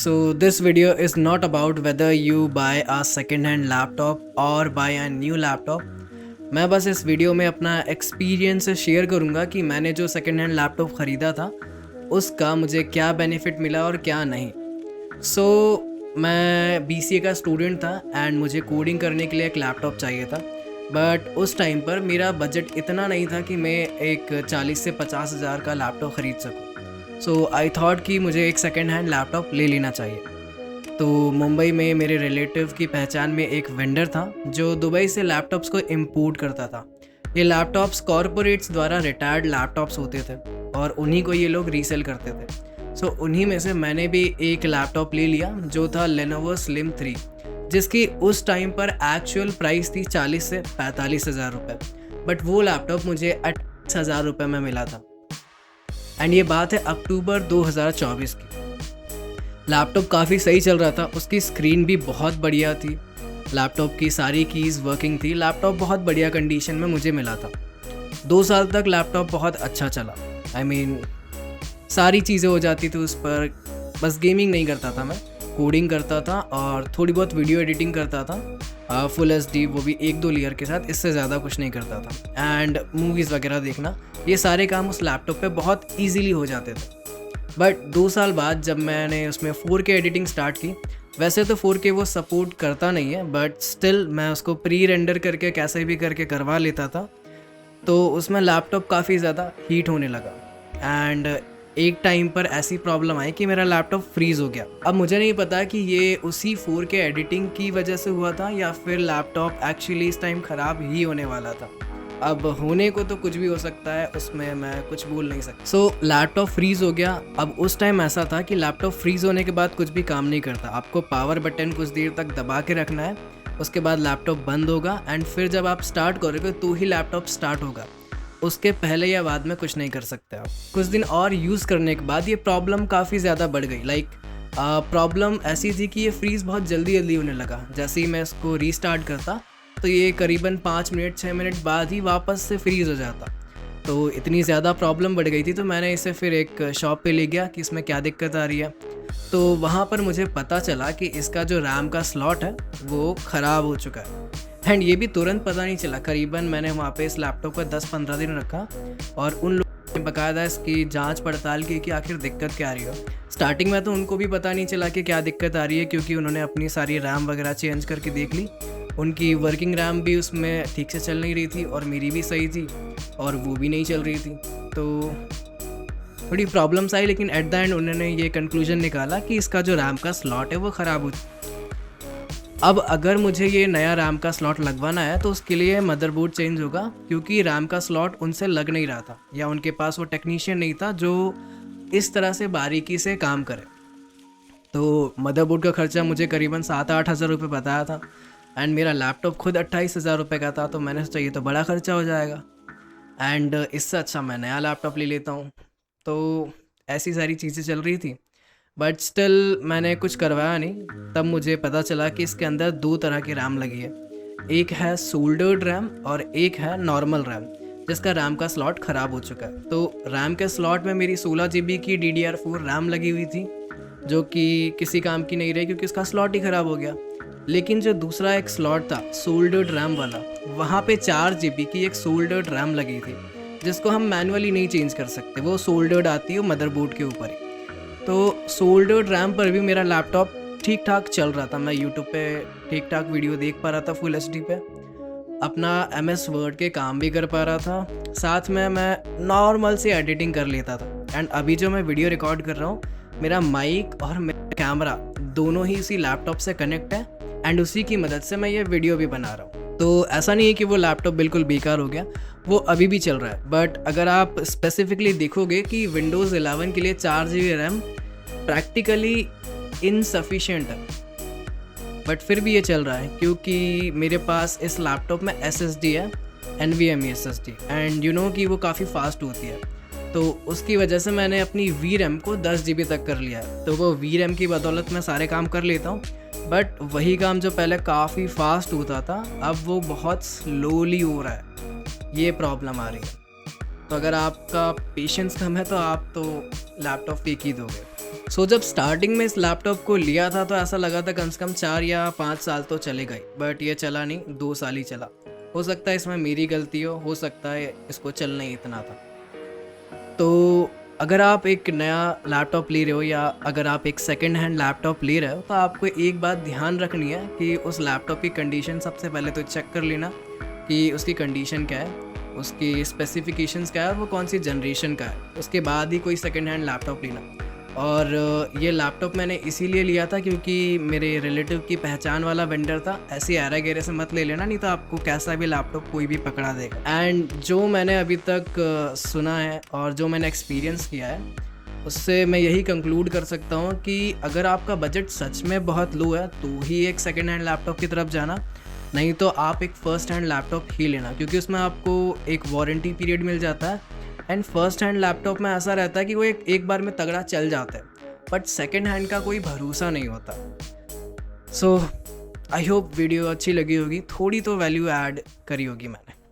So this video is not about whether you buy a second hand laptop or buy a new laptop. मैं बस इस video में अपना experience share करूँगा कि मैंने जो सेकेंड हैंड लैपटॉप ख़रीदा था उसका मुझे क्या बेनिफिट मिला और क्या नहीं। मैं BCA का स्टूडेंट था एंड मुझे कोडिंग करने के लिए एक लैपटॉप चाहिए था, बट उस टाइम पर मेरा बजट इतना नहीं था कि मैं एक 40 से 50 हज़ार का लैपटॉप ख़रीद सकूँ। सो आई थॉट कि मुझे एक सेकेंड हैंड लैपटॉप ले लेना चाहिए। तो मुंबई में मेरे रिलेटिव की पहचान में एक वेंडर था जो दुबई से लैपटॉप्स को इम्पोर्ट करता था। ये लैपटॉप्स कॉरपोरेट्स द्वारा रिटायर्ड लैपटॉप्स होते थे और उन्हीं को ये लोग रीसेल करते थे। उन्हीं में से मैंने भी एक लैपटॉप ले लिया जो था Lenovo Slim 3, जिसकी उस टाइम पर एक्चुअल प्राइस थी 40 से 45 हज़ार रुपये, बट वो लैपटॉप मुझे 28 हज़ार रुपये में मिला था। एंड ये बात है अक्टूबर 2024 की। लैपटॉप काफ़ी सही चल रहा था, उसकी स्क्रीन भी बहुत बढ़िया थी, लैपटॉप की सारी कीज़ वर्किंग थी, लैपटॉप बहुत बढ़िया कंडीशन में मुझे मिला था। 2 साल तक लैपटॉप बहुत अच्छा चला। आई मीन सारी चीज़ें हो जाती थी उस पर, बस गेमिंग नहीं करता था मैं, कोडिंग करता था और थोड़ी बहुत वीडियो एडिटिंग करता था, फुल HD, वो भी 1-2 लेयर के साथ, इससे ज़्यादा कुछ नहीं करता था। एंड मूवीज़ वगैरह देखना, ये सारे काम उस लैपटॉप पे बहुत ईजीली हो जाते थे। बट 2 साल बाद जब मैंने उसमें 4K एडिटिंग स्टार्ट की, वैसे तो 4K वो सपोर्ट करता नहीं है, बट स्टिल मैं उसको प्री रेंडर करके कैसे भी करके करवा लेता था। तो उसमें लैपटॉप काफ़ी ज़्यादा हीट होने लगा एंड एक टाइम पर ऐसी प्रॉब्लम आई कि मेरा लैपटॉप फ्रीज़ हो गया। अब मुझे नहीं पता कि ये उसी 4K एडिटिंग की वजह से हुआ था या फिर लैपटॉप एक्चुअली इस टाइम ख़राब ही होने वाला था। अब होने को तो कुछ भी हो सकता है, उसमें मैं कुछ बोल नहीं सकता। लैपटॉप फ्रीज़ हो गया। अब उस टाइम ऐसा था कि लैपटॉप फ्रीज़ होने के बाद कुछ भी काम नहीं करता, आपको पावर बटन कुछ देर तक दबा के रखना है, उसके बाद लैपटॉप बंद होगा एंड फिर जब आप स्टार्ट करोगे तो ही लैपटॉप स्टार्ट होगा, उसके पहले या बाद में कुछ नहीं कर सकते आप। कुछ दिन और यूज़ करने के बाद ये प्रॉब्लम काफ़ी ज़्यादा बढ़ गई। प्रॉब्लम ऐसी थी कि ये फ्रीज़ बहुत जल्दी होने लगा। जैसे ही मैं इसको रीस्टार्ट करता तो ये करीबन 5 मिनट 6 मिनट बाद ही वापस से फ्रीज़ हो जाता। तो इतनी ज़्यादा प्रॉब्लम बढ़ गई थी, तो मैंने इसे फिर एक शॉप पे ले गया कि इसमें क्या दिक्कत आ रही है। तो वहाँ पर मुझे पता चला कि इसका जो रैम का स्लॉट है वो ख़राब हो चुका है। एंड ये भी तुरंत पता नहीं चला, करीबन मैंने वहाँ पे इस लैपटॉप को 10-15 दिन रखा और उन लोगों ने बाकायदा इसकी जांच पड़ताल की कि आखिर दिक्कत क्या आ रही हो। स्टार्टिंग में तो उनको भी पता नहीं चला कि क्या दिक्कत आ रही है, क्योंकि उन्होंने अपनी सारी रैम वगैरह चेंज करके देख ली। उनकी वर्किंग रैम भी उसमें ठीक से चल नहीं रही थी और मेरी भी सही थी और वो भी नहीं चल रही थी। तो थोड़ी प्रॉब्लम्स आई, लेकिन एट द एंड उन्होंने ये कंक्लूजन निकाला कि इसका जो रैम का स्लॉट है वो ख़राब हो। अब अगर मुझे ये नया रैम का स्लॉट लगवाना है तो उसके लिए मदरबोर्ड चेंज होगा, क्योंकि रैम का स्लॉट उनसे लग नहीं रहा था या उनके पास वो टेक्नीशियन नहीं था जो इस तरह से बारीकी से काम करे। तो मदरबोर्ड का खर्चा मुझे करीबन 7-8 हज़ार रुपये बताया था एंड मेरा लैपटॉप खुद 28 हज़ार रुपये का था। तो मैंने सोचा ये तो बड़ा खर्चा हो जाएगा एंड इससे अच्छा मैं नया लैपटॉप ले लेता हूँ। तो ऐसी सारी चीज़ें चल रही थी, बट स्टिल मैंने कुछ करवाया नहीं। तब मुझे पता चला कि इसके अंदर 2 तरह की रैम लगी है, एक है सोल्डर्ड रैम और एक है नॉर्मल रैम, जिसका रैम का स्लॉट ख़राब हो चुका है। तो रैम के स्लॉट में मेरी 16 GB की DDR4 रैम लगी हुई थी, जो कि किसी काम की नहीं रही क्योंकि उसका स्लॉट ही ख़राब हो गया। लेकिन जो दूसरा एक स्लॉट था सोल्डर्ड रैम वाला, वहाँ पे 4 GB की एक सोल्डर्ड रैम लगी थी, जिसको हम मैनुअली नहीं चेंज कर सकते, वो सोल्डर्ड आती है मदरबोर्ड के ऊपर ही। तो सोल्डर्ड रैम पर भी मेरा लैपटॉप ठीक ठाक चल रहा था, मैं यूट्यूब पे ठीक ठाक वीडियो देख पा रहा था फुल HD पे, अपना MS वर्ड के काम भी कर पा रहा था, साथ में मैं नॉर्मल से एडिटिंग कर लेता था। एंड अभी जो मैं वीडियो रिकॉर्ड कर रहा हूँ, मेरा माइक और मेरा कैमरा दोनों ही उसी लैपटॉप से कनेक्ट है एंड उसी की मदद से मैं ये वीडियो भी बना रहा हूँ। तो ऐसा नहीं है कि वो लैपटॉप बिल्कुल बेकार हो गया, वो अभी भी चल रहा है। बट अगर आप स्पेसिफिकली देखोगे कि Windows 11 के लिए 4 GB रैम प्रैक्टिकली इनसफिशिएंट है, बट फिर भी ये चल रहा है क्योंकि मेरे पास इस लैपटॉप में SSD है, NVMe SSD, and you know कि वो काफ़ी फास्ट होती है। तो उसकी वजह से मैंने अपनी VRAM को 10 GB तक कर लिया है। तो वो VRAM की बदौलत मैं सारे काम कर लेता हूँ, बट वही काम जो पहले काफ़ी फास्ट होता था अब वो बहुत स्लोली हो रहा है, ये प्रॉब्लम आ रही है। तो अगर आपका पेशेंस कम है तो आप तो लैपटॉप फेंक ही दोगे। सो जब स्टार्टिंग में इस लैपटॉप को लिया था तो ऐसा लगा था कम से कम 4 या 5 साल तो चलेगा ही, बट ये चला नहीं, 2 साल ही चला। हो सकता है इसमें मेरी गलती हो सकता है इसको चलना ही इतना था। तो अगर आप एक नया लैपटॉप ले रहे हो या अगर आप एक सेकंड हैंड लैपटॉप ले रहे हो तो आपको एक बात ध्यान रखनी है कि उस लैपटॉप की कंडीशन सबसे पहले तो चेक कर लेना कि उसकी कंडीशन क्या है, उसकी स्पेसिफिकेशंस क्या है और वो कौन सी जनरेशन का है। उसके बाद ही कोई सेकंड हैंड लैपटॉप लेना। और ये लैपटॉप मैंने इसीलिए लिया था क्योंकि मेरे रिलेटिव की पहचान वाला वेंडर था। ऐसे आरा गेरे से मत ले लेना, नहीं तो आपको कैसा भी लैपटॉप कोई भी पकड़ा देगा। एंड जो मैंने अभी तक सुना है और जो मैंने एक्सपीरियंस किया है उससे मैं यही कंक्लूड कर सकता हूँ कि अगर आपका बजट सच में बहुत लो है तो ही एक सेकेंड हैंड लैपटॉप की तरफ जाना, नहीं तो आप एक फ़र्स्ट हैंड लैपटॉप ही लेना, क्योंकि उसमें आपको एक वारंटी पीरियड मिल जाता है। एंड फर्स्ट हैंड लैपटॉप में ऐसा रहता है कि वो एक बार में तगड़ा चल जाता है, बट सेकेंड हैंड का कोई भरोसा नहीं होता। सो आई होप वीडियो अच्छी लगी होगी, थोड़ी तो वैल्यू ऐड करी होगी मैंने।